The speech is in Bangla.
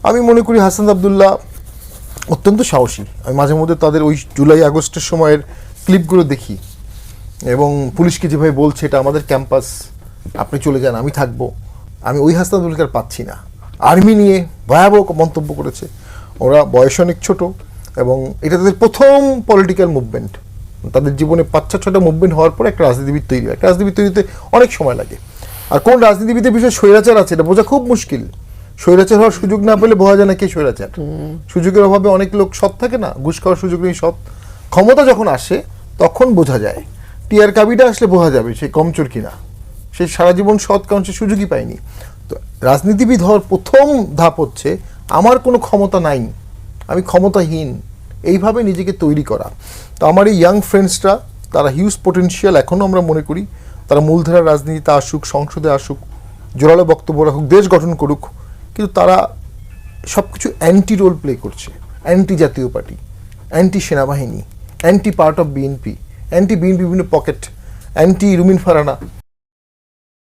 আমি মনে করি হাসান আব্দুল্লাহ অত্যন্ত সাহসী। আমি মাঝে মধ্যে তাদের ওই জুলাই আগস্টের সময়ের ক্লিপগুলো দেখি এবং পুলিশকে যেভাবে বলছে এটা আমাদের ক্যাম্পাস, আপনি চলে যান, আমি থাকবো। আমি ওই হাসান আব্দুল্লাহকে আর পাচ্ছি না। আর্মি নিয়ে ভয়াবহ মন্তব্য করেছে। ওরা বয়স অনেক ছোট এবং এটা তাদের প্রথম পলিটিক্যাল মুভমেন্ট। তাদের জীবনে 5-6টা মুভমেন্ট হওয়ার পর একটা রাজনীতিবিদ তৈরি হয়। একটা রাজনীতিবিদ তৈরিতে অনেক সময় লাগে। আর কোন রাজনীতিবিদের বিষয়ে স্বৈরাচার আছে এটা বোঝা খুব মুশকিল। স্বৈরাচার হওয়ার সুযোগ না পেলে বোঝা যায় না কে স্বৈরাচার। সুযোগের অভাবে অনেক লোক সৎ থাকে না, ঘুষ খাওয়ার সুযোগ নেই সৎ। ক্ষমতা যখন আসে তখন বোঝা যায়। টিআর কাবিটা আসলে বোঝা যাবে সে কমচোর কিনা। সে সারা জীবন সৎ, কারণ সে সুযোগই পায়নি। তো রাজনীতিবিদ হওয়ার প্রথম ধাপ হচ্ছে আমার কোনো ক্ষমতা নাই, আমি ক্ষমতাহীন, এইভাবে নিজেকে তৈরি করা। তো আমার এই ইয়াং ফ্রেন্ডসরা তারা হিউজ পোটেনশিয়াল, এখনও আমরা মনে করি তারা মূলধারার রাজনীতিতে আসুক, সংসদে আসুক, জোরালো বক্তব্য রাখুক, দেশ গঠন করুক, কিন্তু তারা সব কিছু অ্যান্টি রোল প্লে করছে। অ্যান্টি জাতীয় পার্টি, অ্যান্টি সেনাবাহিনী, anti part of BNP, anti BNP বিভিন্ন পকেট, অ্যান্টি রুমিন ফারানা।